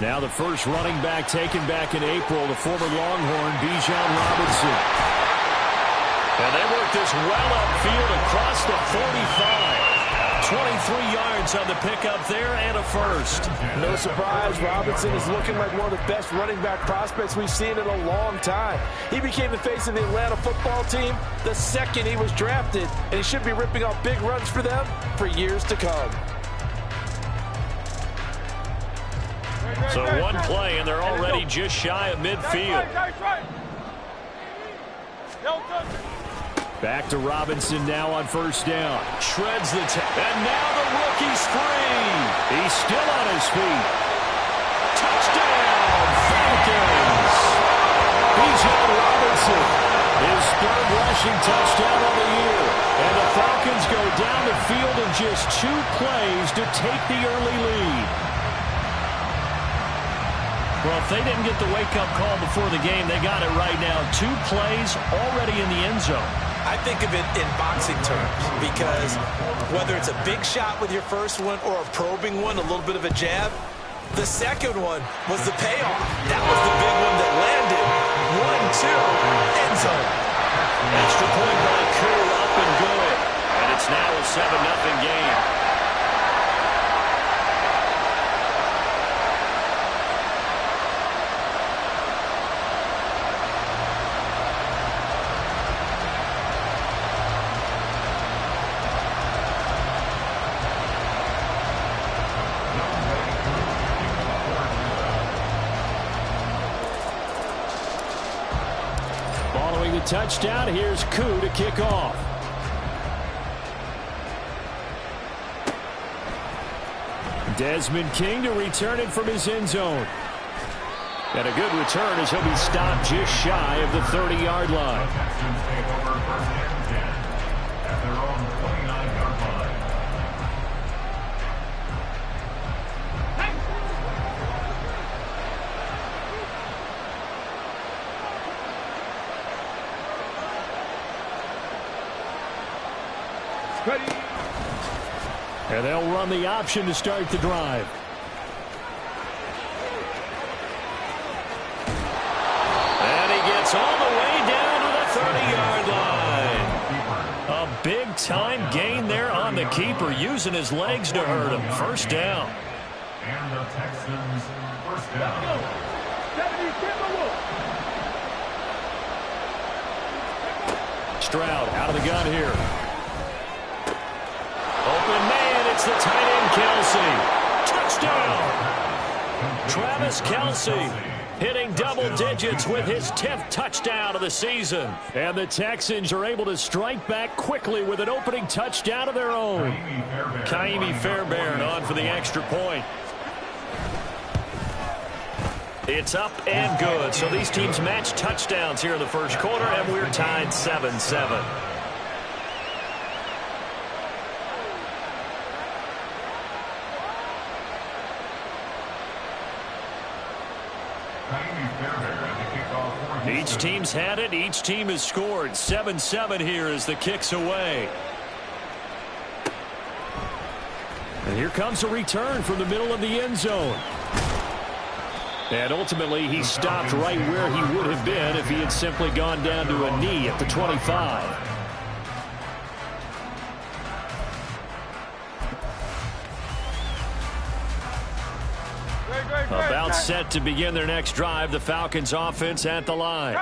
Now the first running back taken back in April, the former Longhorn, Bijan Robinson. And they work this well upfield across the 45. 23 yards on the pickup there and a first. No surprise, Robinson is looking like one of the best running back prospects we've seen in a long time. He became the face of the Atlanta football team the second he was drafted, and he should be ripping off big runs for them for years to come. So one play, and they're already just shy of midfield. Back to Robinson now on first down. Shreds the and now the rookie's free. He's still on his feet. Touchdown, Falcons. Bijan Robinson, his third rushing touchdown of the year. And the Falcons go down the field in just 2 plays to take the early lead. Well, if they didn't get the wake-up call before the game, they got it right now. 2 plays already in the end zone. I think of it in boxing terms because whether it's a big shot with your first one or a probing one, a little bit of a jab, the second one was the payoff. That was the big one that landed. 1-2, end zone. Extra point by Kerr, up and good. And it's now a 7-0 game. Touchdown. Here's Koo to kick off. Desmond King to return it from his end zone. And a good return as he'll be stopped just shy of the 30-yard line. And they'll run the option to start the drive. And he gets all the way down to the 30-yard line. A big-time gain there on the keeper, using his legs to hurt him. First down. And the Texans first down. Stroud out of the gun here. Open man, it's the tight end Kelce. Touchdown! Travis Kelce hitting double digits with his 10th touchdown of the season. And the Texans are able to strike back quickly with an opening touchdown of their own. Kaimi Fairbairn on for the extra point. It's up and good. So these teams match touchdowns here in the first quarter, and we're tied 7-7. Each team's had it. Each team has scored. 7-7 here as the kick's away. And here comes a return from the middle of the end zone. And ultimately, he stopped right where he would have been if he had simply gone down to a knee at the 25. About set to begin their next drive. The Falcons offense at the line.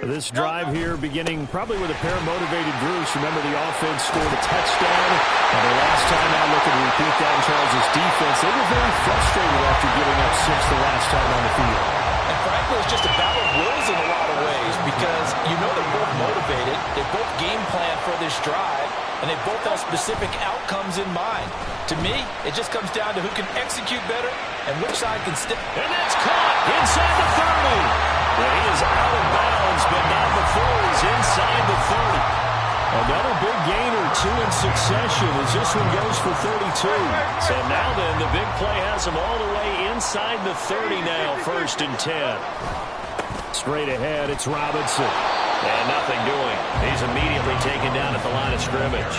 This drive here beginning probably with a pair of motivated groups. Remember, the offense scored a touchdown. And the last time out, looking to repeat that in Charles' defense, they were very frustrated after giving up 6 the last time on the field. And frankly, it's just a battle of wills in a lot of ways because you know they're both motivated. They both game plan for this drive, and they both have specific outcomes in mind. To me, it just comes down to who can execute better and which side can stick. And that's caught inside the 30. Well, he is out of bounds, but not before he's inside the 30. Another big gain or 2 in succession as this one goes for 32. So now then, the big play has him all the way inside the 30 now, 1st and 10. Straight ahead, it's Robinson. And nothing doing. He's immediately taken down at the line of scrimmage.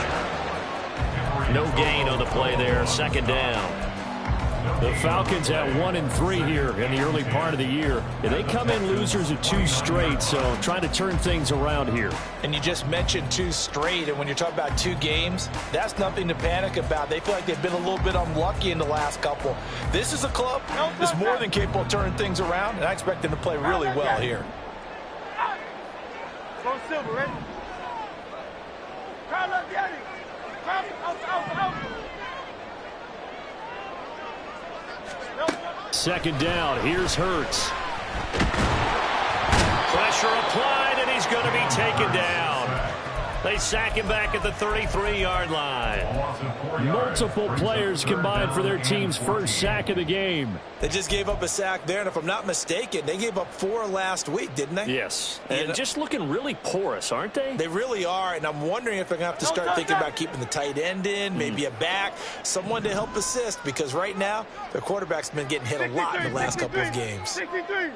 No gain on the play there, 2nd down. The Falcons at 1-3 here in the early part of the year. They come in losers of 2 straight, so trying to turn things around here. And you just mentioned 2 straight, and when you're talking about 2 games, that's nothing to panic about. They feel like they've been a little bit unlucky in the last couple. This is a club that's more than capable of turning things around, and I expect them to play really well here. Go Silver, ready? Crowd up, Yanni. Crowd out. Second down. Here's Hurts. Pressure applied, and he's going to be taken down. They sack him back at the 33-yard line. Multiple players combined for their team's first sack of the game. They just gave up a sack there, and if I'm not mistaken, they gave up 4 last week, didn't they? Yes, and just looking really porous, aren't they? They really are, and I'm wondering if they're going to have to start thinking about keeping the tight end in, maybe a back, someone to help assist, because right now, their quarterback's been getting hit a lot in the last couple of games. 63.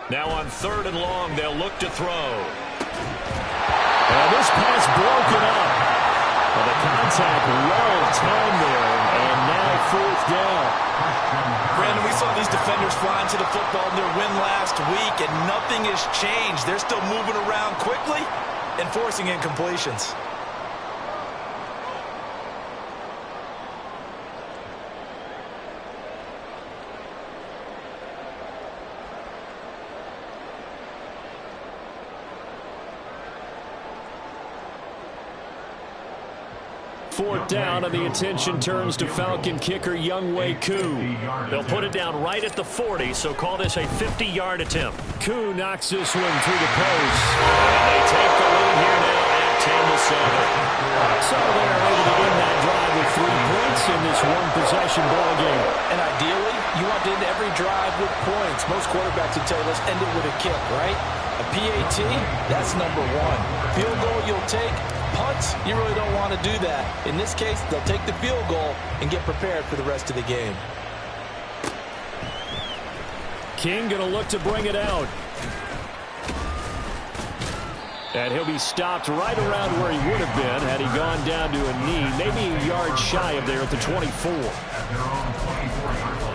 Now on 3rd and long, they'll look to throw. And this pass broken up. Well, the contact well timed there, and now 4th down. Brandon, we saw these defenders flying to the football in their win last week, and nothing has changed. They're still moving around quickly and forcing incompletions. Fourth down, and the attention turns to Falcon kicker Younghoe Koo. They'll put it down right at the 40, so call this a 50-yard attempt. Koo knocks this one through the post. And they take the lead here now at 10-7. So they're able to win that drive with 3 points in this one-possession ball game. And ideally, you want to end every drive with points. Most quarterbacks would tell you, let's end it with a kick, right? A PAT, that's number 1. Field goal you'll take. Punts, you really don't want to do that. In this case, they'll take the field goal and get prepared for the rest of the game. King going to look to bring it out. And he'll be stopped right around where he would have been had he gone down to a knee, maybe a yard shy of there at the 24. At their own 24-yard line.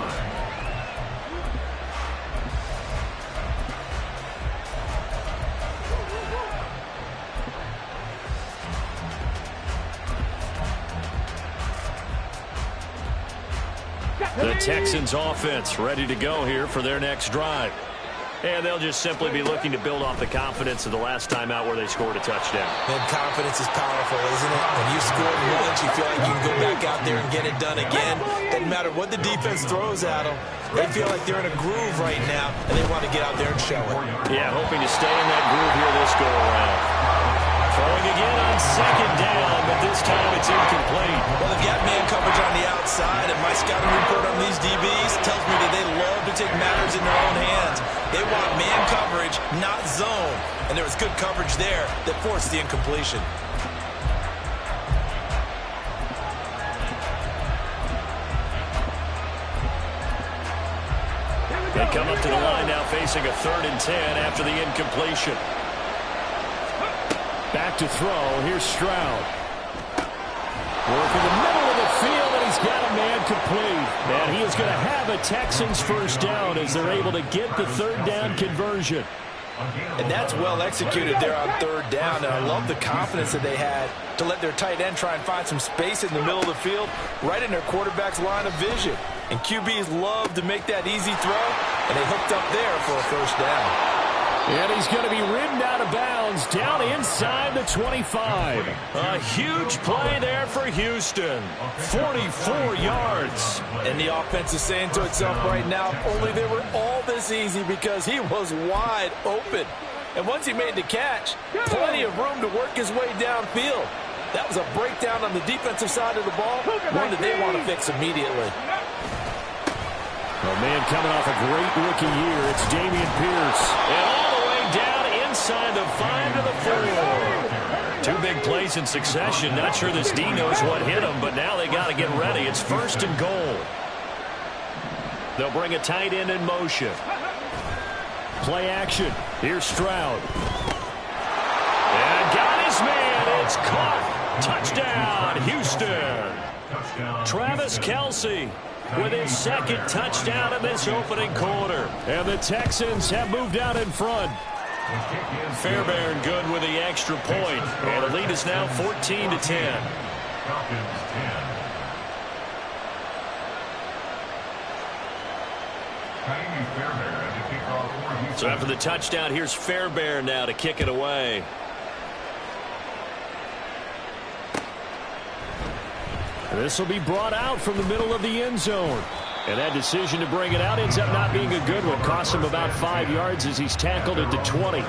The Texans offense ready to go here for their next drive. And they'll just simply be looking to build off the confidence of the last time out where they scored a touchdown. And confidence is powerful, isn't it? When you scored once, you feel like you can go back out there and get it done again. Doesn't matter what the defense throws at them. They feel like they're in a groove right now, and they want to get out there and show it. Yeah, hoping to stay in that groove here this go-around. Throwing again on 2nd down, but this time it's incomplete. Well, they've got man coverage on the outside, and my scouting report on these DBs tells me that they love to take matters in their own hands. They want man coverage, not zone. And there was good coverage there that forced the incompletion. They come up to the line now facing a 3rd and 10 after the incompletion. Back to throw. Here's Stroud. Work in the middle of the field, and he's got a man complete. And he is going to have a Texans first down as they're able to get the 3rd down conversion. And that's well executed there on 3rd down. And I love the confidence that they had to let their tight end try and find some space in the middle of the field, right in their quarterback's line of vision. And QBs love to make that easy throw, and they hooked up there for a first down. And he's going to be ridden out of bounds down inside the 25. A huge play there for Houston. 44 yards. And the offense is saying to itself right now, if only they were all this easy, because he was wide open. And once he made the catch, plenty of room to work his way downfield. That was a breakdown on the defensive side of the ball, one that they want to fix immediately. A man coming off a great rookie year. It's Dameon Pierce. And all the way down inside the 5 to the 4. 2 big plays in succession. Not sure this D knows what hit him, but now they got to get ready. It's 1st and goal. They'll bring a tight end in motion. Play action. Here's Stroud. And got his man. It's caught. Touchdown, Houston. Travis Kelce with his second touchdown in this opening quarter. And the Texans have moved out in front. Fairbairn good with the extra point. And the lead is now 14-10. So after the touchdown, here's Fairbairn now to kick it away. This will be brought out from the middle of the end zone. And that decision to bring it out ends up not being a good one. Cost him about 5 yards as he's tackled at the 20.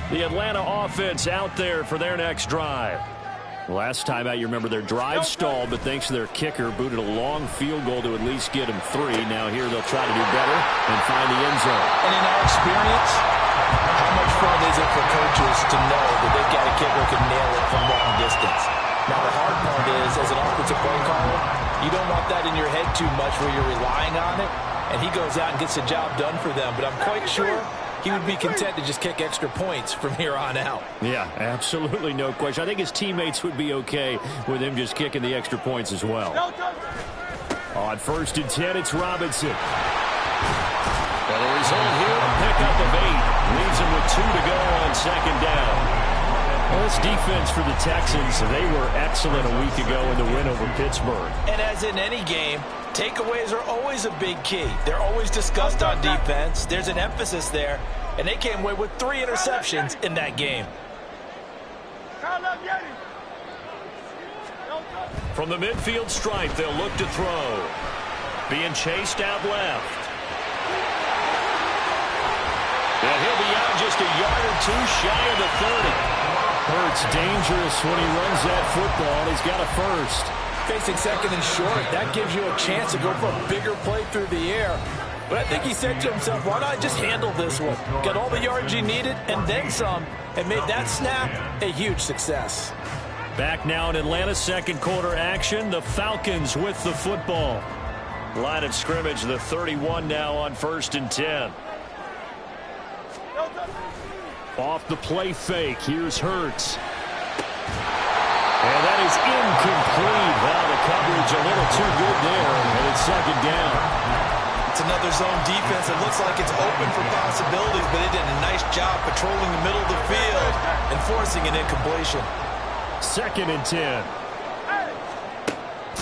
The Atlanta offense out there for their next drive. Last time out, you remember their drive stalled, but thanks to their kicker, booted a long field goal to at least get him 3. Now here they'll try to do better and find the end zone. And in our experience, how much fun is it for coaches to know that they've got a kicker who can nail it from long distance? Now the hard part is, as an offensive play caller, you don't want that in your head too much where you're relying on it, and he goes out and gets the job done for them. But I'm quite sure he would be content to just kick extra points from here on out. Yeah, absolutely no question. I think his teammates would be okay with him just kicking the extra points as well. On 1st and 10, it's Robinson. And the result here, a pickup of 8. Leaves him with 2 to go on 2nd down. Well, this defense for the Texans, they were excellent a week ago in the win over Pittsburgh. And as in any game, takeaways are always a big key. They're always discussed on defense. There's an emphasis there, and they came away with 3 interceptions in that game. From the midfield stripe, they'll look to throw. Being chased out left. And he'll be out just a yard or 2 shy of the 30. Hurts dangerous when he runs that football. He's got a first. Facing 2nd and short, that gives you a chance to go for a bigger play through the air. But I think he said to himself, why not just handle this one? Got all the yards you needed and then some, and made that snap a huge success. Back now in Atlanta, 2nd quarter action. The Falcons with the football. Line of scrimmage, the 31 now on 1st and 10. Off the play fake, here's Hurts. And that is incomplete. Well, the coverage a little too good there, and it's 2nd down. It's another zone defense. It looks like it's open for possibilities, but they did a nice job patrolling the middle of the field and forcing an incompletion. 2nd and 10.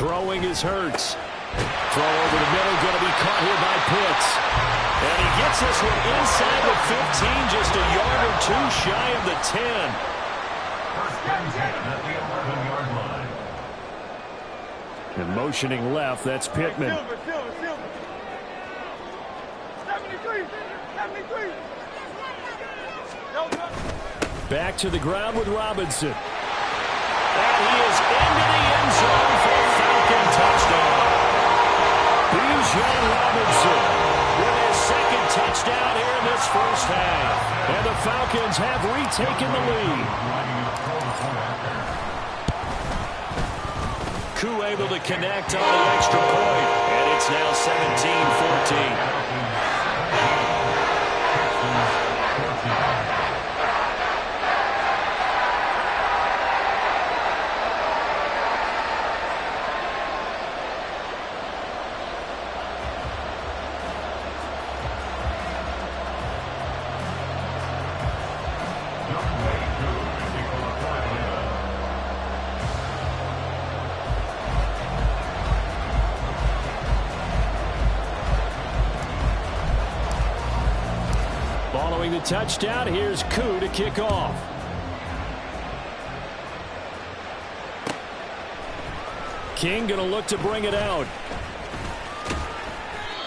Throwing is Hurts. Throw over the middle, going to be caught here by Pitts. And he gets this one inside the 15, just a yard or 2 shy of the 10. And motioning left, that's Pittman. 73. Back to the ground with Robinson. And he is into the end zone for a Falcon touchdown. Bijan Robinson with his 2nd touchdown here in this 1st half. And the Falcons have retaken the lead. Koo able to connect on the extra point. And it's now 17-14. Following the touchdown, here's Koo to kick off. King going to look to bring it out.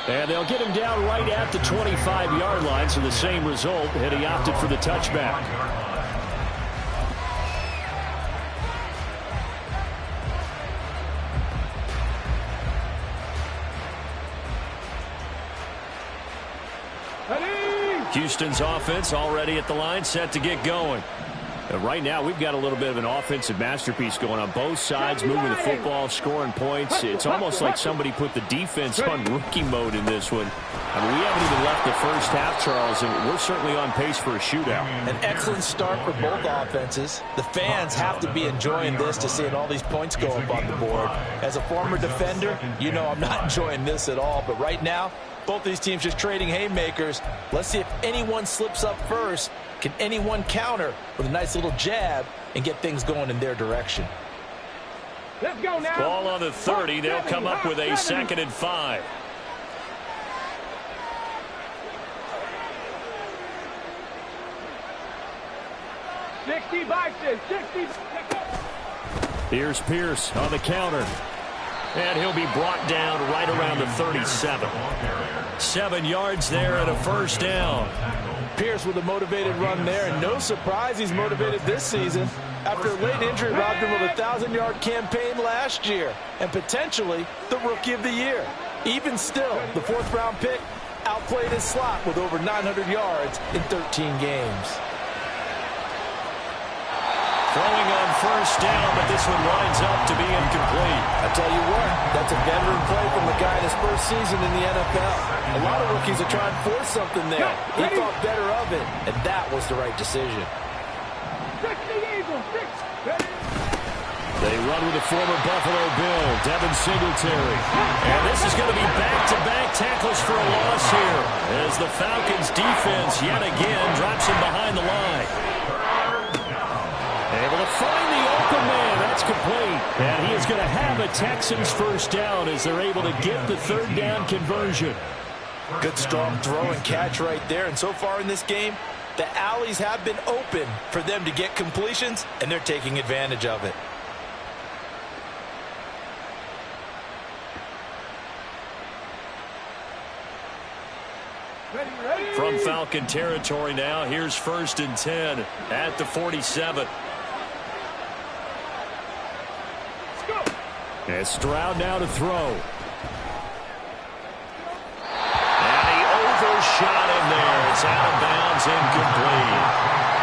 And they'll get him down right at the 25-yard line, so the same result, and he opted for the touchback. Ready? Houston's offense already at the line, set to get going. Right now, we've got a little bit of an offensive masterpiece going on both sides, moving the football, scoring points. It's almost like somebody put the defense on rookie mode in this one. I mean, we haven't even left the first half, Charles, and we're certainly on pace for a shootout. An excellent start for both offenses. The fans have to be enjoying this to seeing all these points go up on the board. As a former defender, you know I'm not enjoying this at all. But right now, both these teams just trading haymakers. Let's see if anyone slips up first. Can anyone counter with a nice little jab and get things going in their direction? Let's go now. Ball on the 30. They'll come up with a 2nd and 5. Here's Pierce on the counter. And he'll be brought down right around the 37. 7 yards there and a first down. Pierce with a motivated run there, and no surprise he's motivated this season after a late injury robbed him of a 1,000-yard campaign last year and potentially the Rookie of the Year. Even still, the 4th-round pick outplayed his slot with over 900 yards in 13 games. Throwing on first down, but this one winds up to be incomplete. I tell you what, that's a veteran play from the guy in his first season in the NFL. A lot of rookies are trying to force something there. He thought better of it, and that was the right decision. They run with the former Buffalo Bill, Devin Singletary. And this is going to be back-to-back tackles for a loss here as the Falcons defense yet again drops him behind the line. Able to find the open man. That's complete. And he is going to have a Texans first down as they're able to get the 3rd down conversion. Good strong throw and catch right there. And so far in this game, the alleys have been open for them to get completions, and they're taking advantage of it. From Falcon territory now, here's 1st and 10 at the 47. And Stroud now to throw. And he overshot him there. It's out of bounds, incomplete.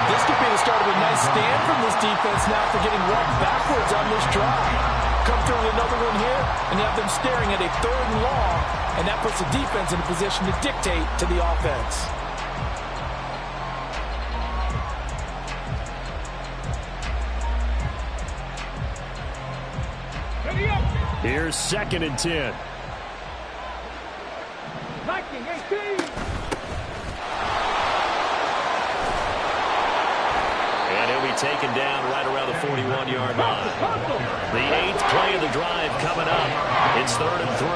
This could be the start of a nice stand from this defense now for getting walked backwards on this drive. Come through with another one here, and you have them staring at a 3rd and long, and that puts the defense in a position to dictate to the offense. Here's 2nd and 10. And he'll be taken down right around the 41-yard line. The 8th play of the drive coming up. It's 3rd and 3.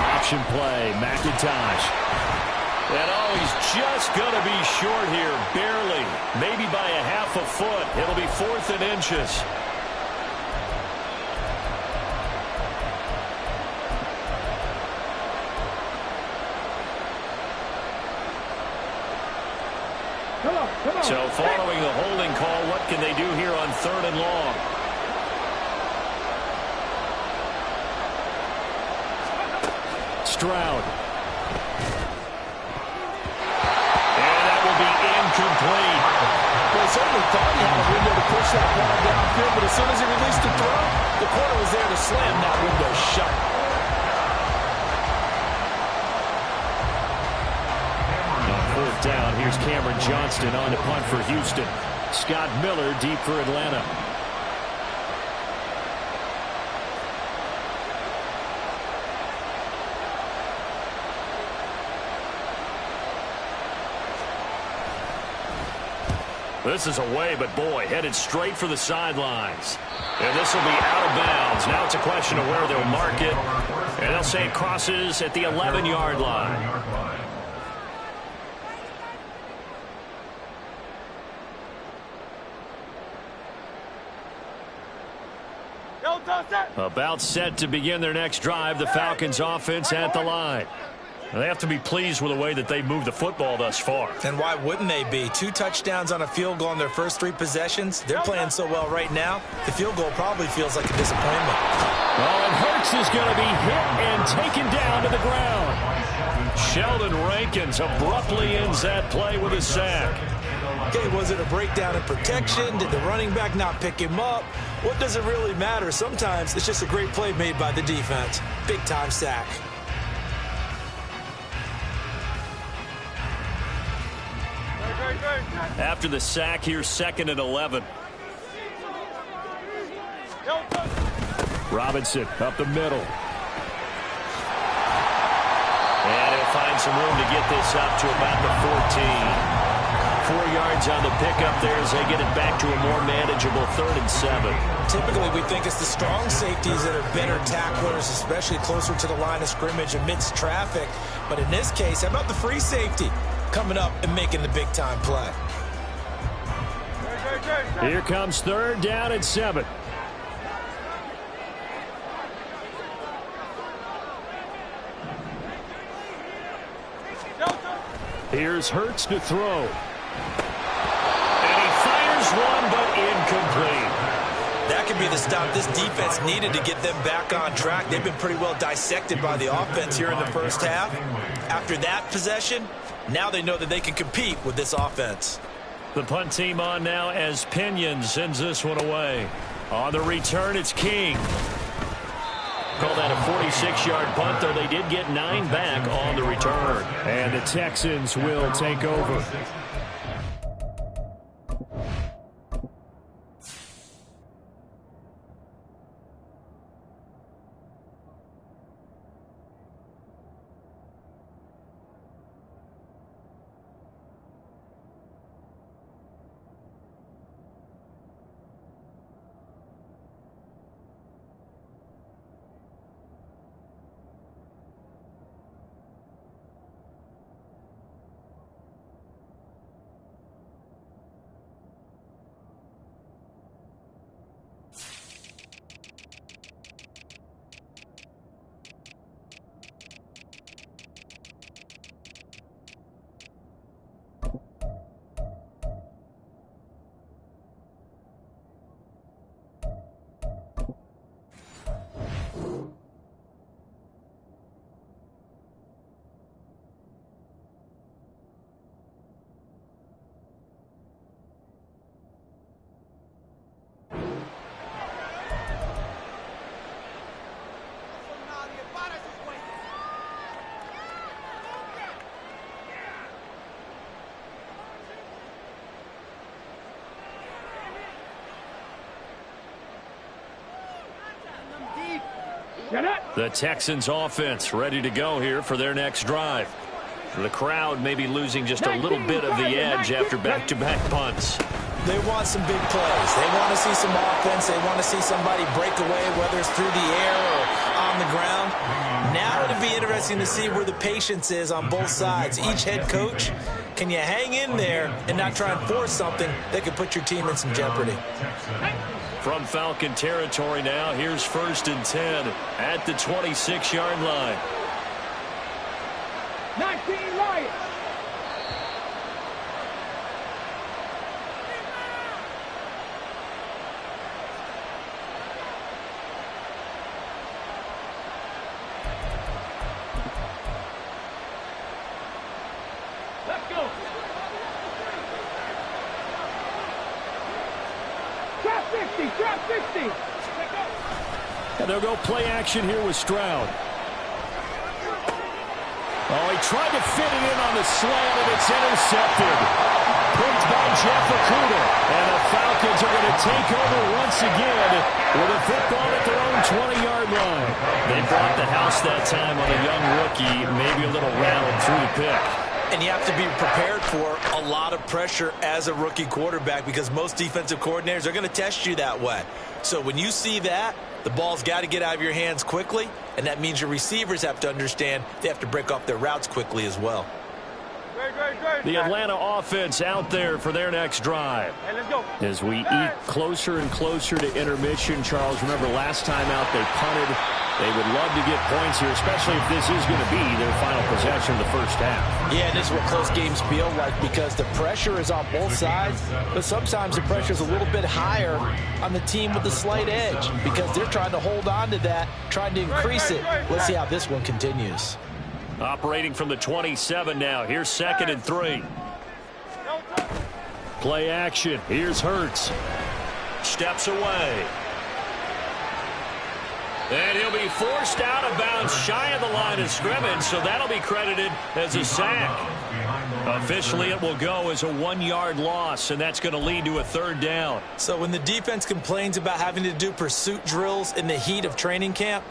Option play, McIntosh. And he's just going to be short here, barely, maybe by a half a foot. It'll be 4th and inches. So following the holding call, what can they do here on 3rd and long? Stroud. Complete. Well, he certainly thought he had a window to push that ball downfield, but as soon as he released the throw, the corner was there to slam that window shut. On 4th down, here's Cameron Johnston on to punt for Houston. Scott Miller deep for Atlanta. This is away, but boy, headed straight for the sidelines. And this will be out of bounds. Now it's a question of where they'll mark it. And they'll say it crosses at the 11-yard line. About set to begin their next drive, the Falcons offense at the line. They have to be pleased with the way that they moved the football thus far. And why wouldn't they be? 2 touchdowns on a field goal in their first 3 possessions. They're playing so well right now, the field goal probably feels like a disappointment. Oh, and Hurts is going to be hit and taken down to the ground. Sheldon Rankins abruptly ends that play with a sack. Okay, was it a breakdown in protection? Did the running back not pick him up? What does it really matter? Sometimes it's just a great play made by the defense. Big-time sack. After the sack, here's 2nd and 11. Robinson up the middle. And he'll find some room to get this up to about the 14. 4 yards on the pickup there as they get it back to a more manageable 3rd and 7. Typically, we think it's the strong safeties that are better tacklers, especially closer to the line of scrimmage amidst traffic. But in this case, how about the free safety coming up and making the big-time play? Here comes 3rd down and 7. Here's Hurts to throw. And he fires one, but incomplete. That could be the stop this defense needed to get them back on track. They've been pretty well dissected by the offense here in the first half. After that possession, now they know that they can compete with this offense. The punt team on now as Pinion sends this one away. On the return, it's King. Call that a 46-yard punt, though they did get 9 back on the return. And the Texans will take over. The Texans offense ready to go here for their next drive. The crowd may be losing just a little bit of the edge after back-to-back punts. They want some big plays. They want to see some offense. They want to see somebody break away, whether it's through the air or on the ground. Now it'll be interesting to see where the patience is on both sides. Each head coach, can you hang in there and not try and force something that could put your team in some jeopardy? From Falcon territory now, here's 1st and 10 at the 26-yard line. 19 Lions. Let's go. Trap 60, trap 60. And they'll go play action here with Stroud. Oh, he tried to fit it in on the slant, and it's intercepted. Picked by Jeff Okudah. And the Falcons are going to take over once again with a football at their own 20-yard line. They brought the house that time on a young rookie, maybe a little rattled through the pick. And you have to be prepared for a lot of pressure as a rookie quarterback because most defensive coordinators are going to test you that way. So when you see that, the ball's got to get out of your hands quickly, and that means your receivers have to understand they have to break off their routes quickly as well. The Atlanta offense out there for their next drive. Hey, let's go. As we eat closer and closer to intermission, Charles, remember last time out they punted They would love to get points here, especially if this is going to be their final possession of the first half. Yeah, and this is what close games feel like because the pressure is on both sides, but sometimes the pressure is a little bit higher on the team with the slight edge because they're trying to hold on to that, trying to increase it. Let's see how this one continues. Operating from the 27 now. Here's 2nd and 3. Play action. Here's Hurts. Steps away. And he'll be forced out of bounds shy of the line of scrimmage, so that'll be credited as a sack. Officially, it will go as a 1-yard loss, and that's going to lead to a 3rd down. So when the defense complains about having to do pursuit drills in the heat of training camp,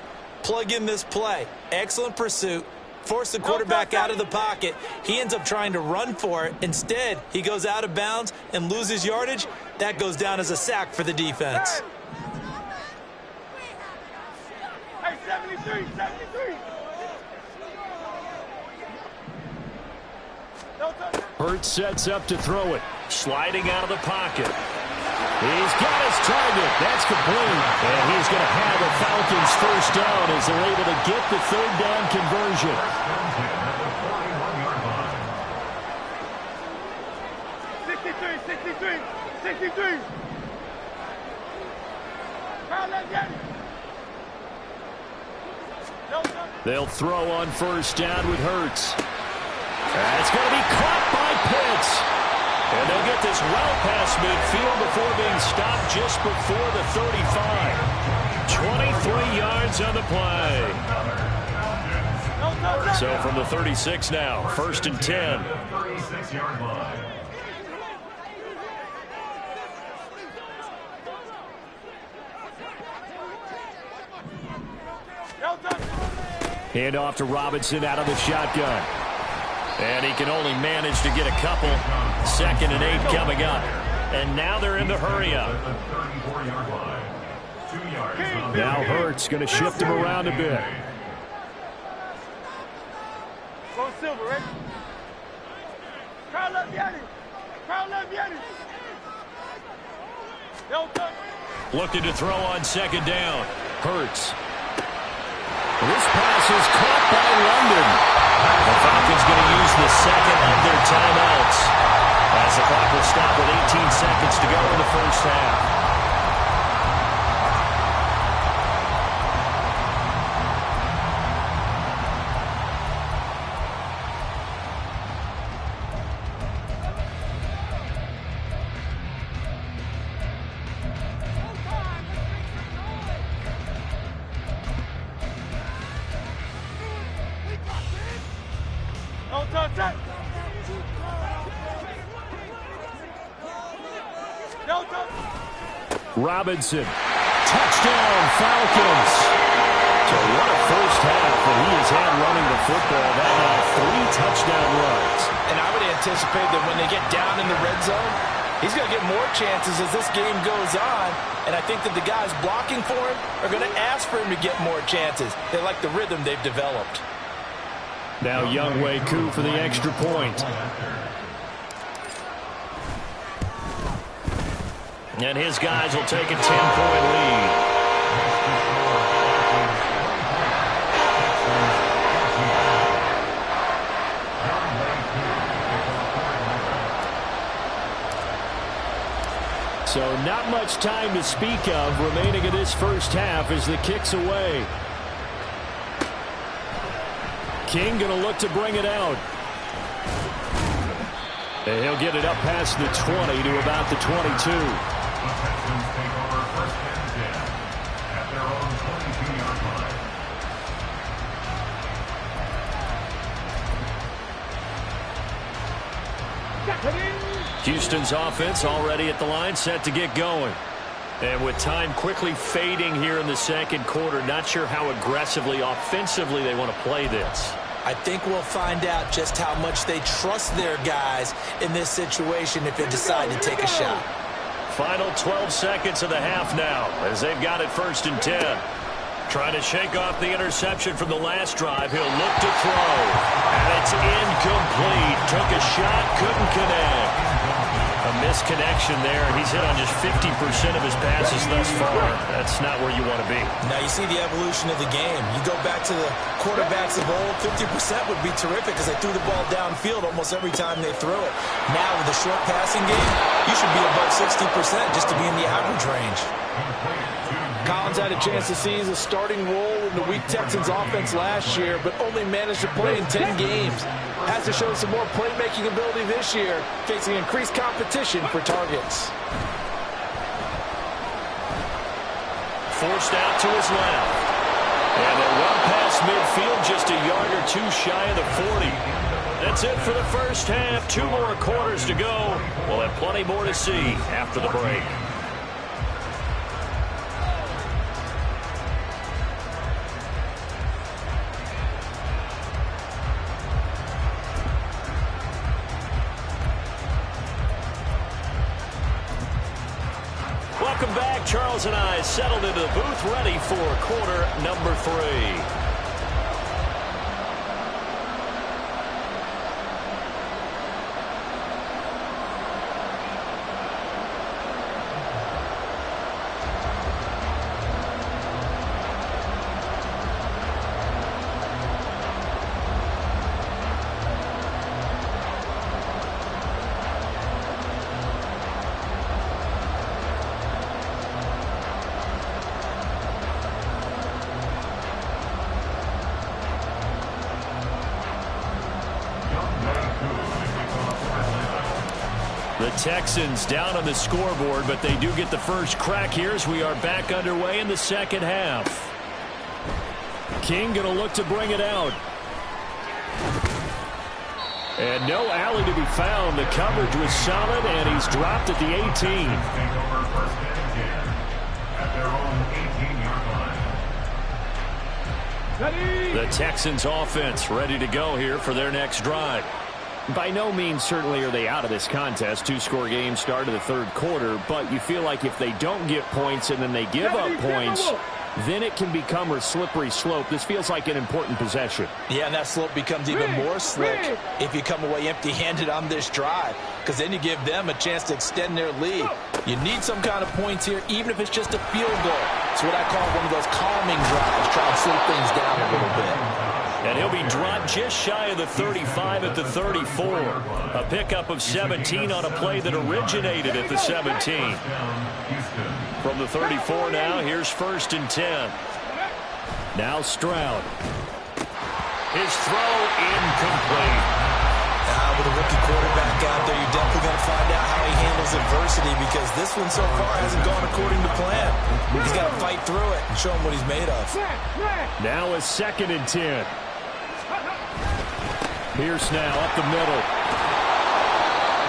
plug in this play. Excellent pursuit. Force the quarterback out of the pocket. He ends up trying to run for it. Instead, he goes out of bounds and loses yardage. That goes down as a sack for the defense. Hey, 73, 73. Hurts sets up to throw it. Sliding out of the pocket. He's got his target. That's complete. And he's going to have a Falcons first down as they're able to get the 3rd down conversion. 63, 63. They'll throw on first down with Hurts. That's going to be caught by Pitts. And they'll get this well past midfield before being stopped just before the 35. 23 yards on the play. So from the 36 now, 1st and 10. 36-yard line. Hand off to Robinson out of the shotgun. And he can only manage to get a couple. 2nd and 8 coming up. And now they're in the hurry up. Now Hurts going to shift him around a bit. Go Silver, right? Crowd love Yanni. Crowd love Yanni. Looking to throw on 2nd down. Hurts. This pass is caught by London. The Falcons going to use the 2nd of their timeouts as the clock will stop with 18 seconds to go in the first half. Robinson. Touchdown, Falcons. So what a first half that he has had running the football. That now 3 touchdown runs. And I would anticipate that when they get down in the red zone, he's going to get more chances as this game goes on. And I think that the guys blocking for him are going to ask for him to get more chances. They like the rhythm they've developed. Now Younghoe Koo for the extra point. And his guys will take a 10-point lead. So not much time to speak of remaining in this first half as the kick's away. King going to look to bring it out. And he'll get it up past the 20 to about the 22. The Texans take over 1st and 10 at their own 22-yard line. Houston's offense already at the line, set to get going. And with time quickly fading here in the 2nd quarter, not sure how aggressively, offensively they want to play this. I think we'll find out just how much they trust their guys in this situation if they decide to take a shot. Final 12 seconds of the half now as they've got it 1st and 10. Trying to shake off the interception from the last drive. He'll look to throw. And it's incomplete. Took a shot, couldn't connect. A misconnection there. He's hit on just 50% of his passes thus far. That's not where you want to be. Now you see the evolution of the game. You go back to the quarterbacks of old, 50% would be terrific because they threw the ball downfield almost every time they threw it. Now with the short passing game, you should be above 60% just to be in the average range. Collins had a chance to seize a starting role in the weak Texans offense last year, but only managed to play in 10 games. Has to show some more playmaking ability this year, facing increased competition for targets. Forced out to his left. And they'll run past midfield just a yard or two shy of the 40. That's it for the first half. 2 more quarters to go. We'll have plenty more to see after the break. Welcome back. Charles and I settled into the booth, ready for quarter number 3. The Texans down on the scoreboard, but they do get the first crack here as we are back underway in the second half. King going to look to bring it out. And no alley to be found. The coverage was solid, and he's dropped at the 18. The Texans offense ready to go here for their next drive. By no means certainly are they out of this contest. 2-score game start of the third quarter, but you feel like if they don't get points and then they give up points, then it can become a slippery slope. This feels like an important possession. Yeah, and that slope becomes even more slick if you come away empty-handed on this drive, because then you give them a chance to extend their lead. You need some kind of points here, even if it's just a field goal. It's what I call one of those calming drives. Try and slow things down a little bit. And he'll be dropped just shy of the 35 at the 34. A pickup of 17 on a play that originated at the 17. From the 34 now, here's 1st and 10. Now Stroud. His throw incomplete. With a rookie quarterback out there, you're definitely going to find out how he handles adversity, because this one so far hasn't gone according to plan. He's got to fight through it and show him what he's made of. Now a 2nd and 10. Pierce now up the middle.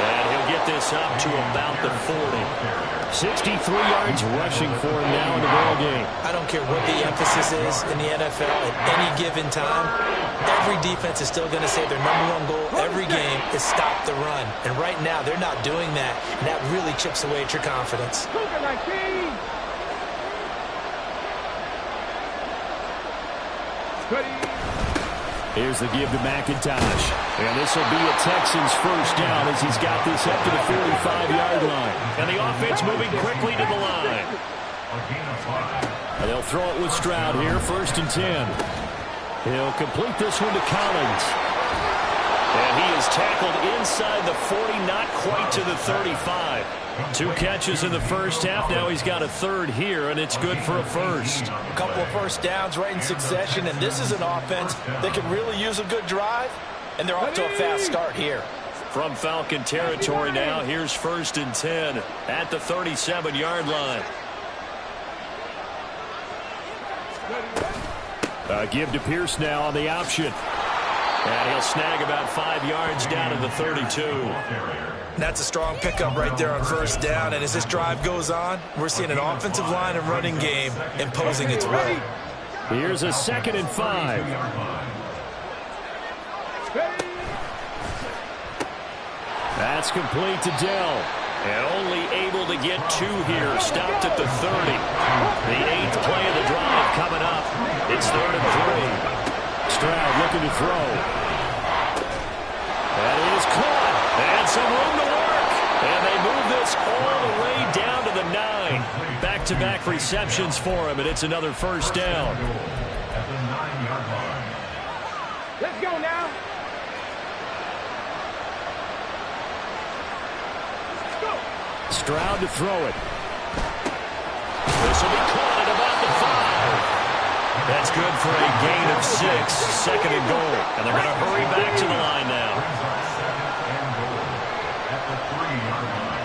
And he'll get this up to about the 40. 63 yards rushing for him now in the ball game. I don't care what the emphasis is in the NFL at any given time. Every defense is still going to say their #1 goal every game is stop the run. And right now, they're not doing that. And that really chips away at your confidence. Here's the give to McIntosh. And this will be a Texans first down as he's got this up to the 45-yard line. And the offense moving quickly to the line. And they'll throw it with Stroud here, 1st and 10. He'll complete this one to Collins. And he is tackled inside the 40, not quite to the 35. 2 catches in the first half. Now he's got a 3rd here, and it's good for a 1st. A couple of first downs right in succession, and this is an offense that can really use a good drive, and they're off to a fast start here. From Falcon territory now, here's 1st and 10 at the 37-yard line. Give to Pierce now on the option. And he'll snag about 5 yards down to the 32. That's a strong pickup right there on 1st down. And as this drive goes on, we're seeing an offensive line and running game imposing its will. Here's a 2nd and 5. That's complete to Dell. And only able to get 2 here. Stopped at the 30. The 8th play of the drive coming up. It's 3rd and 3. Stroud looking to throw. That is caught. And some room to work. And they move this all the way down to the 9. Back-to-back receptions for him, and it's another first down. At the 9-yard line. Let's go now. Let's go. Stroud to throw it. This will be caught at about the 5. That's good for a gain of 6. Second and goal. And they're going to hurry back to the line now. Second and goal at the 3-yard line.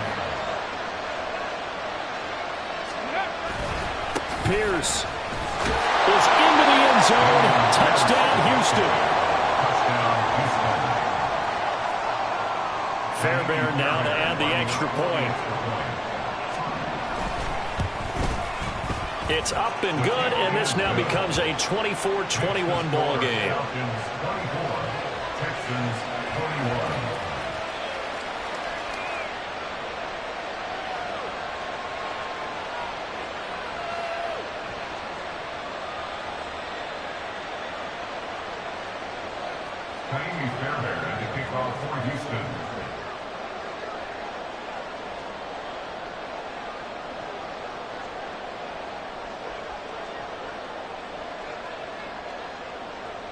Pierce is into the end zone. Touchdown, Houston. Touchdown, Houston. Fairbairn now to add the extra point. It's up and good, and this now becomes a 24-21 ball game. Falcons 24, Texans 21. Tiny Fairbairn to kick off for Houston.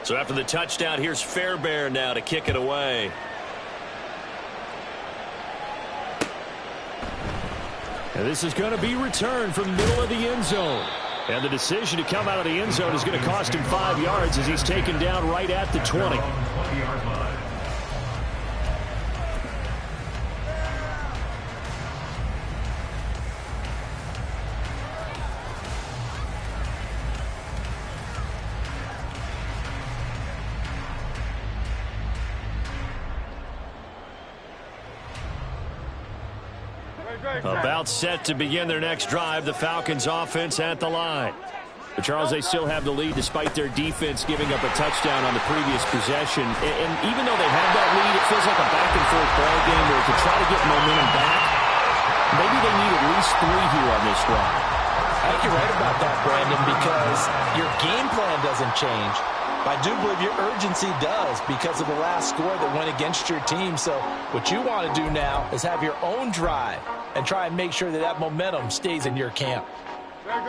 So after the touchdown, here's Fairbairn now to kick it away. And this is going to be returned from the middle of the end zone. And the decision to come out of the end zone is going to cost him 5 yards as he's taken down right at the 20. 20-yard line. About set to begin their next drive, the Falcons offense at the line. But Charles, they still have the lead despite their defense giving up a touchdown on the previous possession. And even though they have that lead, it feels like a back-and-forth ball game where to try to get momentum back, maybe they need at least 3 here on this drive. I think you're right about that, Brandon, because your game plan doesn't change. I do believe your urgency does because of the last score that went against your team. So what you want to do now is have your own drive and try and make sure that that momentum stays in your camp.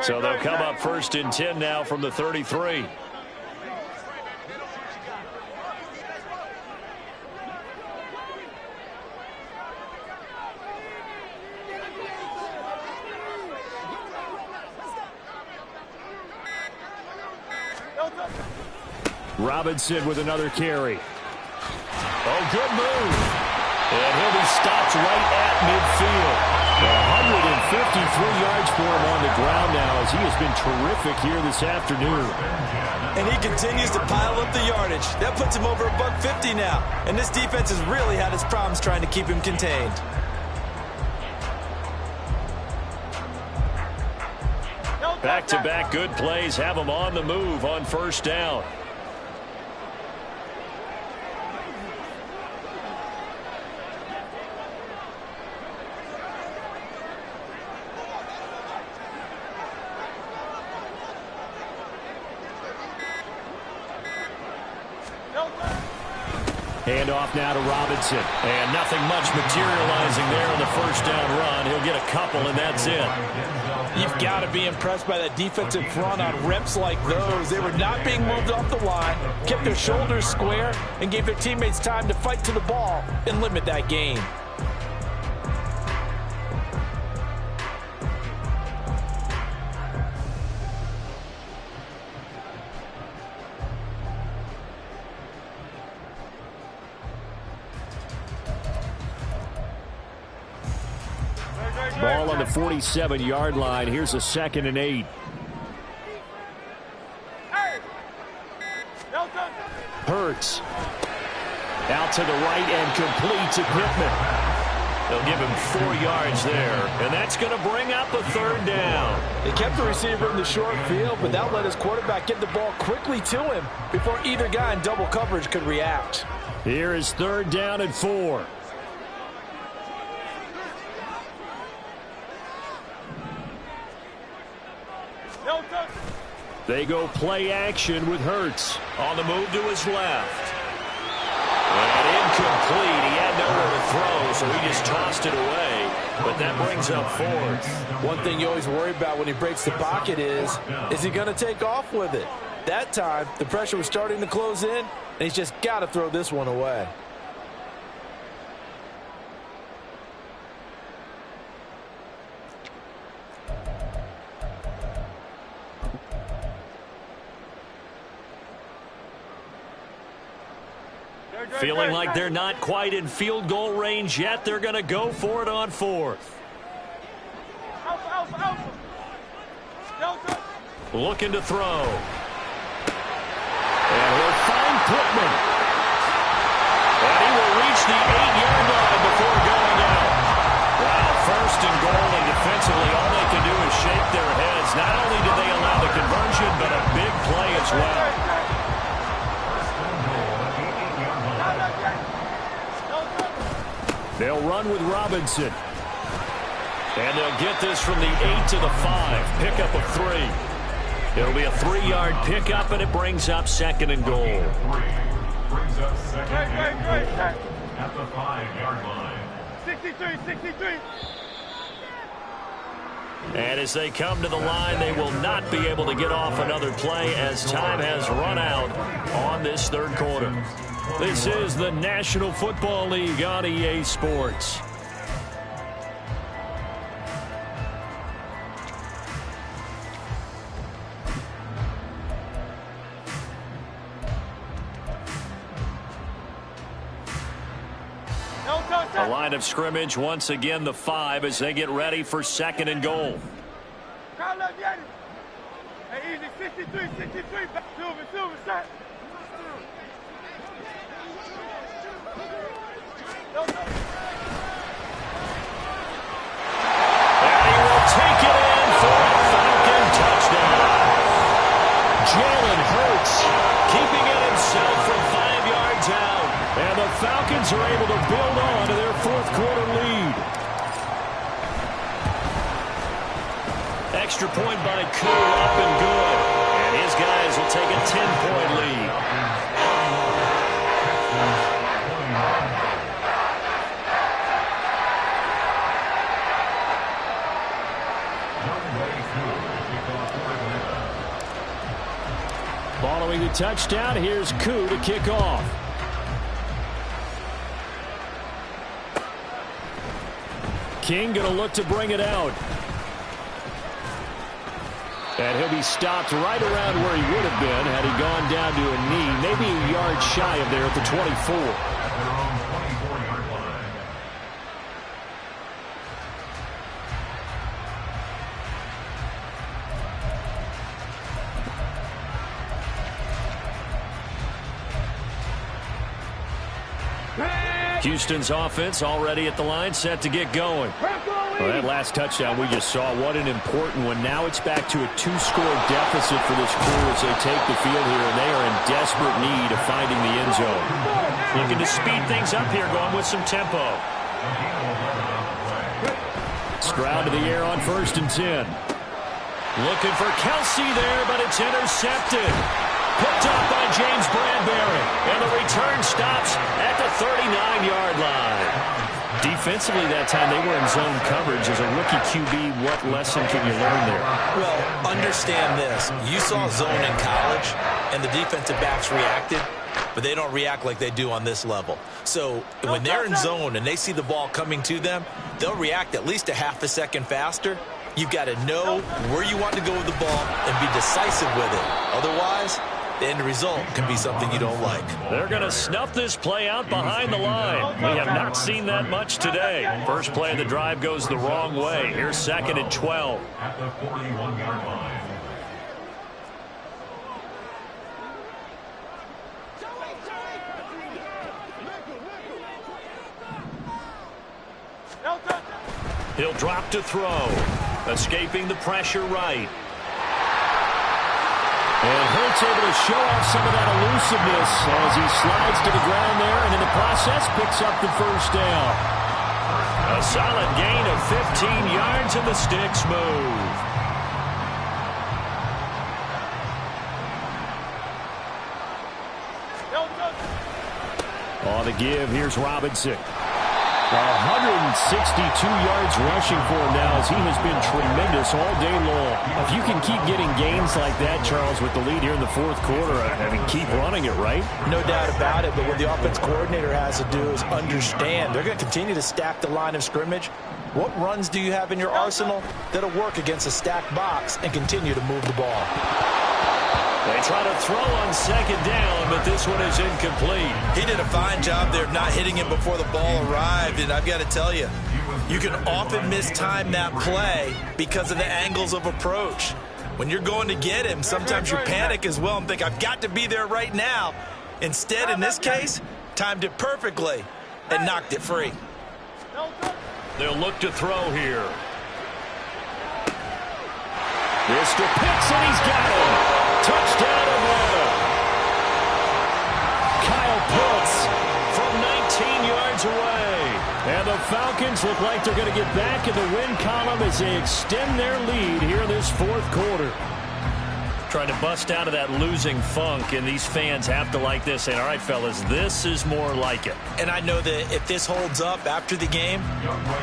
So they'll come up 1st and 10 now from the 33. Robinson with another carry. Oh, good move. And he'll be stopped right at midfield. 153 yards for him on the ground now as he has been terrific here this afternoon. And he continues to pile up the yardage. That puts him over $150 now. And this defense has really had its problems trying to keep him contained. Back-to-back good plays have him on the move on 1st down. Handoff now to Robinson. And nothing much materializing there on the 1st down run. He'll get a couple, and that's it. You've got to be impressed by that defensive front on reps like those. They were not being moved off the line, kept their shoulders square, and gave their teammates time to fight to the ball and limit that gain. Ball on the 47-yard line. Here's a 2nd and 8. Hurts. Out to the right and complete to Pittman. They'll give him 4 yards there. And that's going to bring up a 3rd down. They kept the receiver in the short field, but that let his quarterback get the ball quickly to him before either guy in double coverage could react. Here is 3rd down and 4. They go play action with Hurts on the move to his left. And incomplete. He had nowhere to throw, so he just tossed it away. But that brings up fourth. One thing you always worry about when he breaks the pocket is he going to take off with it? That time, the pressure was starting to close in, and he's just got to throw this one away. Feeling like they're not quite in field goal range yet. They're going to go for it on fourth. Looking to throw. And he'll find Pittman. And he will reach the 8-yard line before going out. Wow, first and goal, and defensively all they can do is shake their heads. Not only did they allow the conversion, but a big play as well. They'll run with Robinson. And they'll get this from the 8 to the 5. Pickup of 3. It'll be a 3-yard pickup, and it brings up second and goal. Brings up second and goal at the 5-yard line. 63. And as they come to the line, they will not be able to get off another play as time has run out on this third quarter. This is the National Football League on EA Sports. The line of scrimmage, once again, the 5 as they get ready for second and goal. Hey, easy, 63. Silver, set. And he will take it in for a Falcon touchdown. Jalen Hurts keeping it himself from 5 yards out. And the Falcons are able to build on to their fourth-quarter lead. Extra point by Koo, up and good. And his guys will take a 10-point lead. Following the touchdown, here's Koo to kick off. King going to look to bring it out. And he'll be stopped right around where he would have been had he gone down to a knee, maybe a yard shy of there at the 24. At their own 24-yard line. Houston's offense already at the line, set to get going. Well, that last touchdown we just saw, what an important one. Now it's back to a 2-score deficit for this crew as they take the field here, and they are in desperate need of finding the end zone. Looking to speed things up here, going with some tempo. Stroud to the air on 1st and 10. Looking for Kelsey there, but it's intercepted. Picked up by James Bradbury, and the return stops at the 39-yard line. Defensively that time, they were in zone coverage. As a rookie QB, what lesson can you learn there? Well, understand this. You saw zone in college, and the defensive backs reacted, but they don't react like they do on this level. So when they're in zone and they see the ball coming to them, they'll react at least a half a second faster. You've got to know where you want to go with the ball and be decisive with it. Otherwise, the end result can be something you don't like. They're going to snuff this play out behind the line. We have not seen that much today. First play of the drive goes the wrong way. Here's 2nd and 12. At the 41-yard line. He'll drop to throw. Escaping the pressure right. And Hurts able to show off some of that elusiveness as he slides to the ground there, and in the process picks up the first down. A solid gain of 15 yards, and the sticks move. On the give, here's Robinson. 162 yards rushing for him now as he has been tremendous all day long. If you can keep getting gains like that, Charles, with the lead here in the fourth quarter, I mean, keep running it, right? No doubt about it, but what the offense coordinator has to do is understand they're going to continue to stack the line of scrimmage. What runs do you have in your arsenal that'll work against a stacked box and continue to move the ball? They try to throw on second down, but this one is incomplete. He did a fine job there of not hitting him before the ball arrived, and I've got to tell you, you can often mistime that play because of the angles of approach. When you're going to get him, sometimes you panic as well and think, I've got to be there right now. Instead, in this case, timed it perfectly and knocked it free. They'll look to throw here. Mr. Pitts, and he's got him. Touchdown, Atlanta. Kyle Pitts from 19 yards away. And the Falcons look like they're going to get back in the win column as they extend their lead here in this fourth quarter. Trying to bust out of that losing funk, and these fans have to like this. And all right, fellas, this is more like it. And I know that if this holds up after the game,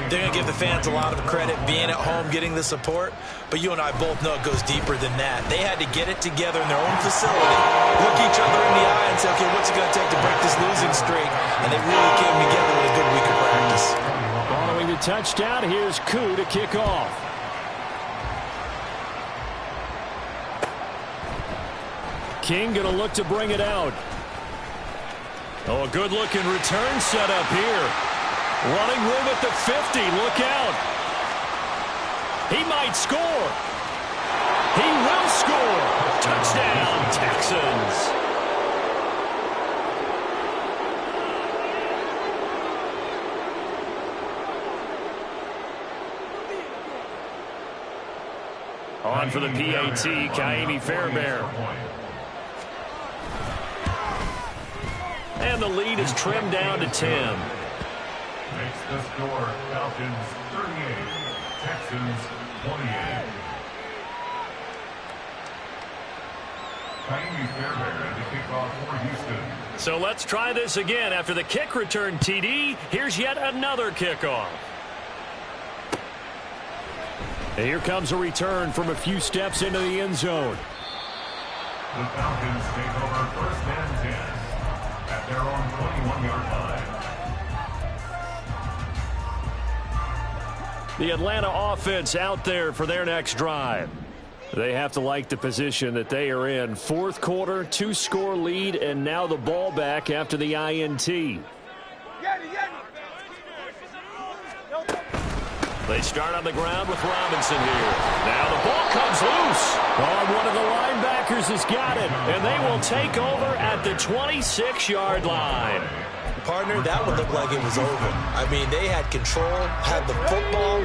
they're going to give the fans a lot of credit being at home, getting the support. But you and I both know it goes deeper than that. They had to get it together in their own facility, look each other in the eye and say, okay, what's it going to take to break this losing streak? And they really came together with a good week of practice. Following the touchdown, here's Koo to kick off. King going to look to bring it out. Oh, a good-looking return set up here. Running room at the 50. Look out. He might score. He will score. Touchdown, Texans. On for the PAT, Kaimi Fairbairn. And the lead is trimmed down to 10. Makes the score Falcons 38, Texans 28. Kaimi Fairbairn to kick off for Houston. So let's try this again. After the kick return TD, here's yet another kickoff. And here comes a return from a few steps into the end zone. The Falcons take over first and 10 at their own 21-yard line. The Atlanta offense out there for their next drive. They have to like the position that they are in. Fourth quarter, 2-score lead, and now the ball back after the INT. They start on the ground with Robinson here. Now the ball comes loose. Oh, one of the linebackers has got it, and they will take over at the 26-yard line. Partner, that would look like it was over. I mean, they had control, had the football,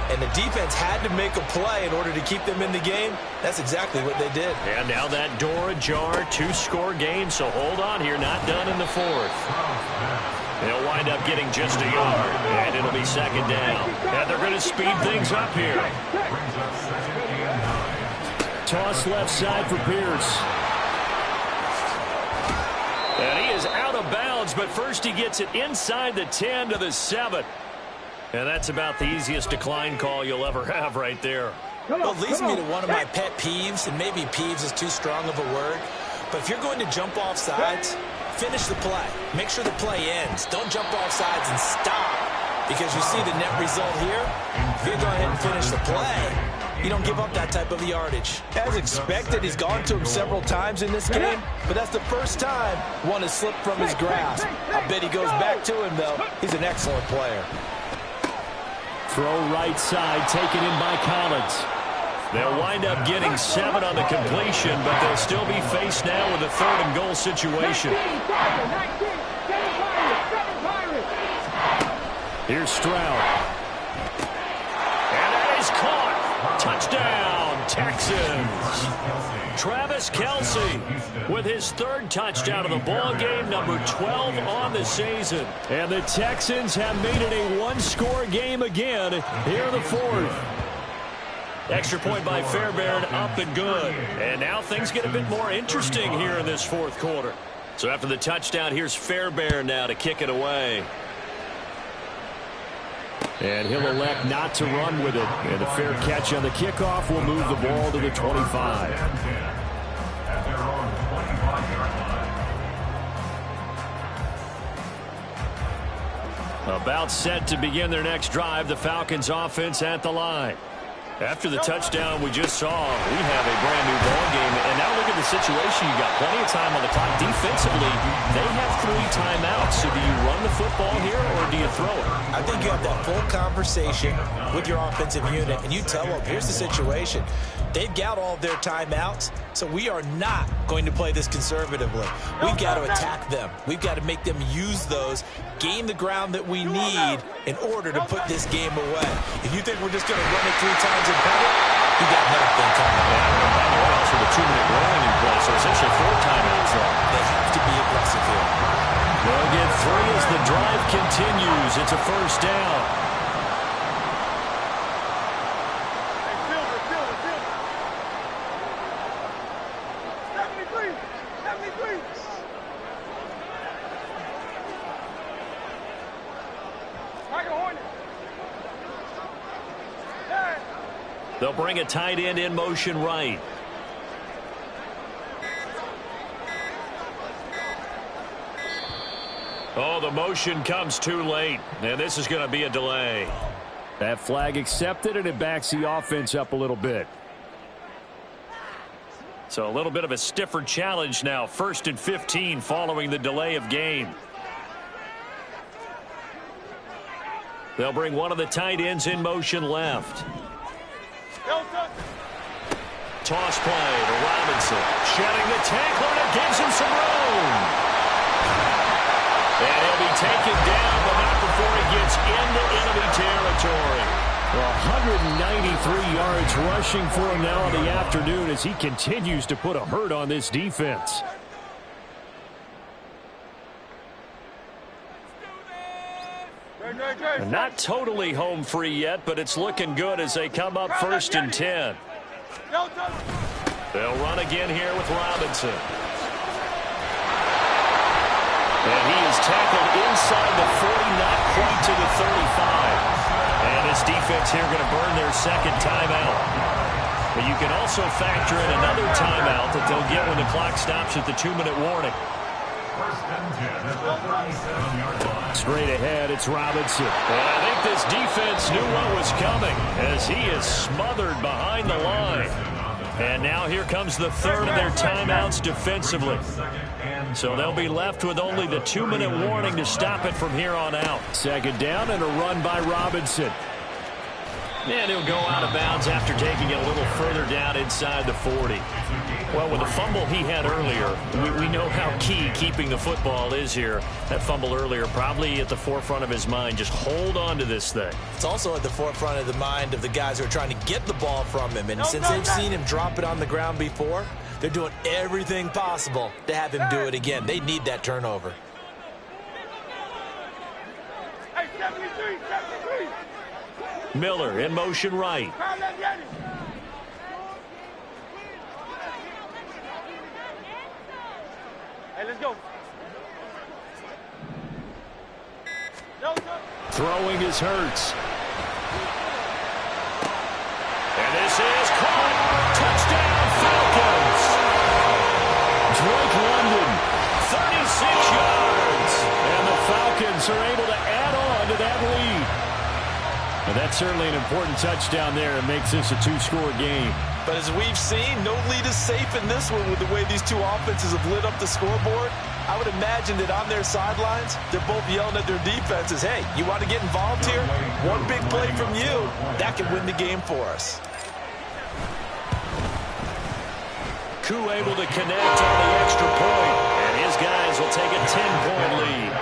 and the defense had to make a play in order to keep them in the game. That's exactly what they did. And now that door ajar, 2-score game, so hold on here, not done in the fourth. They'll wind up getting just a yard, and it'll be second down. And they're going to speed things up here. Toss left side for Pierce. And he is out of bounds, but first he gets it inside the 10 to the 7. And that's about the easiest decline call you'll ever have right there. Well, it leads me to one of my pet peeves, and maybe peeves is too strong of a word. But if you're going to jump off sides, finish the play. Make sure the play ends. Don't jump off sides and stop. Because you see the net result here. If you go ahead and finish the play, you don't give up that type of yardage. As expected, he's gone to him several times in this game, but that's the first time one has slipped from his grasp. I bet he goes back to him, though. He's an excellent player. Throw right side, taken in by Collins. They'll wind up getting 7 on the completion, but they'll still be faced now with a 3rd and goal situation. Here's Stroud. And that is caught. Touchdown, Texans. Travis Kelce with his 3rd touchdown of the ball game, number 12 on the season. And the Texans have made it a 1-score game again here in the 4th. Extra point by Fairbairn, up and good. And now things get a bit more interesting here in this 4th quarter. So after the touchdown, here's Fairbairn now to kick it away. And he'll elect not to run with it. And a fair catch on the kickoff will move the ball to the 25. At their own 25-yard line. About set to begin their next drive, the Falcons offense at the line. After the touchdown we just saw, we have a brand new ball game. And now look at the situation. You got plenty of time on the clock. Defensively, they have 3 timeouts. So do you run the football here or do you throw it? I think you have that full conversation with your offensive unit, and you tell them, here's the situation. They've got all of their timeouts, so we are not going to play this conservatively. We've got to attack them. We've got to make them use those, gain the ground that we need in order to put this game away. If you think we're just going to run it 3 times and cut it, you got nothing coming. Also the 2-minute warning in play, so essentially 4 timeouts. They have to be aggressive here. They'll get 3 as the drive continues. It's a first down. They'll bring a tight end in motion right. Oh, the motion comes too late, and this is going to be a delay. That flag accepted, and it backs the offense up a little bit. So a little bit of a stiffer challenge now. 1st and 15 following the delay of game. They'll bring one of the tight ends in motion left. Toss play to Robinson. Shedding the tackler, and it gives him some room. And he'll be taken down, but not before he gets into enemy territory. 193 yards rushing for him now in the afternoon as he continues to put a hurt on this defense. Not totally home free yet, but it's looking good as they come up 1st and 10. They'll run again here with Robinson. And he is tackled inside the 40, not quite to the 35. And this defense here going to burn their 2nd timeout. But you can also factor in another timeout that they'll get when the clock stops at the 2-minute warning. 1st and 10 at the 37-yard line. Straight ahead, it's Robinson. And I think this defense knew what was coming as he is smothered behind the line. And now here comes the 3rd of their timeouts defensively. So they'll be left with only the 2-minute warning to stop it from here on out. 2nd down and a run by Robinson. And he'll go out of bounds after taking it a little further down inside the 40. Well, with the fumble he had earlier, we know how key keeping the football is here. That fumble earlier probably at the forefront of his mind. Just hold on to this thing. It's also at the forefront of the mind of the guys who are trying to get the ball from him. And since they've seen him drop it on the ground before, they're doing everything possible to have him do it again. They need that turnover. Hey, 73, 73. Miller in motion right. Hey, let's go. Throwing his Hurts. And this is caught. Touchdown Falcons. Drake London. 36 yards. And the Falcons are able to add on to that lead. And that's certainly an important touchdown there. It makes this a 2-score game. But as we've seen, no lead is safe in this one with the way these two offenses have lit up the scoreboard. I would imagine that on their sidelines, they're both yelling at their defenses, hey, you want to get involved here? One big play from you, that can win the game for us. Koo able to connect on the extra point, and his guys will take a 10-point lead.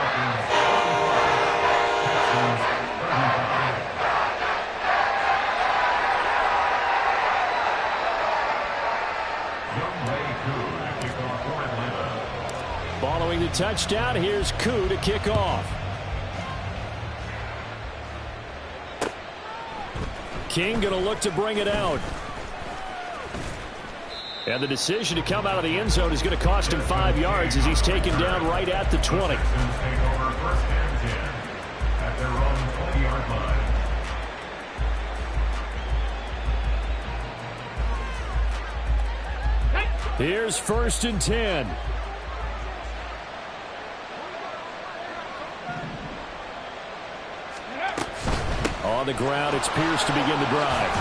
Following the touchdown, here's Koo to kick off. King going to look to bring it out. And the decision to come out of the end zone is going to cost him 5 yards as he's taken down right at the 20. Texans take over first and 10 at their own 20-yard line. Here's first and 10. On the ground, it's Pierce to begin the drive.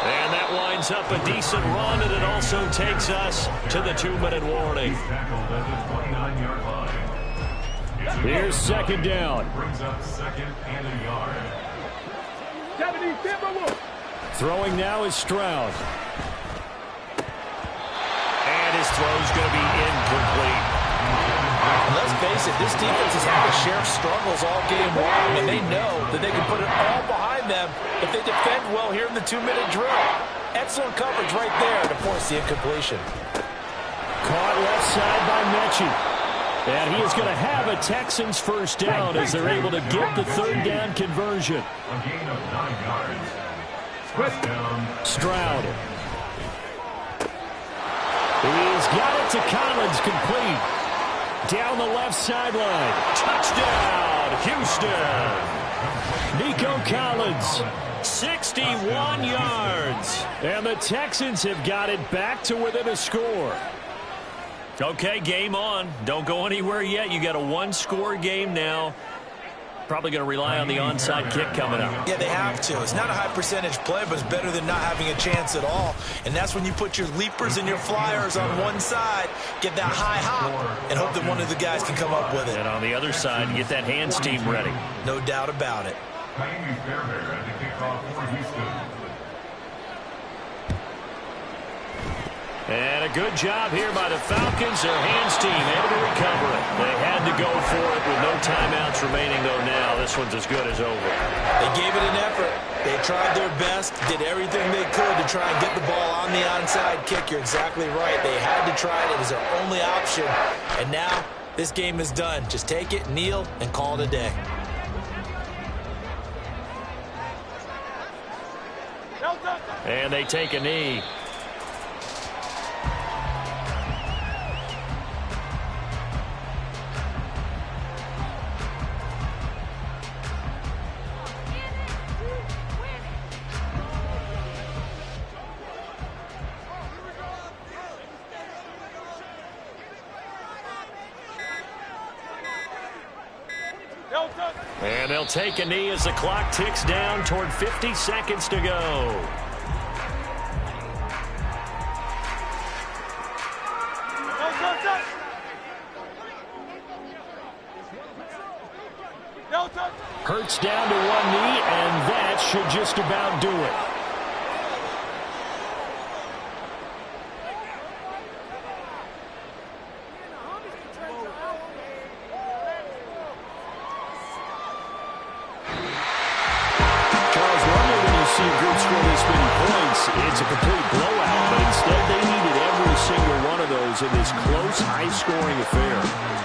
And that winds up a decent run, and it also takes us to the 2-minute warning. He's tackled at the 29-yard line. Here's second down. Brings up second and a yard. Throwing now is Stroud. And his throw's going to be incomplete. And let's face it, this defense has had to share struggles all game long, and they know that they can put it all behind them if they defend well here in the 2-minute drill. Excellent coverage right there to force the incompletion. Caught left side by Mechie. And he is going to have a Texans first down as they're able to get the third down conversion. A gain of 9 yards. First down. Stroud. He's got it to Collins, complete. Down the left sideline. Touchdown, Houston. Nico Collins, 61 yards. And the Texans have got it back to within a score. Okay, game on. Don't go anywhere yet. You got a one-score game now. Probably going to rely on the onside kick coming up. Yeah, they have to. It's not a high percentage play, but it's better than not having a chance at all. And that's when you put your leapers and your flyers on one side, get that high hop, and hope that one of the guys can come up with it. And on the other side, get that hands team ready. No doubt about it. Miami Fairbairn at the kickoff for Houston. And a good job here by the Falcons. Their hands team able to recover it. They had to go for it with no timeouts remaining, though now this one's as good as over. They gave it an effort. They tried their best, did everything they could to try and get the ball on the onside kick. You're exactly right. They had to try it. It was their only option. And now this game is done. Just take it, kneel, and call it a day. And they take a knee. And they'll take a knee as the clock ticks down toward 50 seconds to go. Hurts down to one knee, and that should just about do it. It's a complete blowout, but instead they needed every single one of those in this close, high-scoring affair.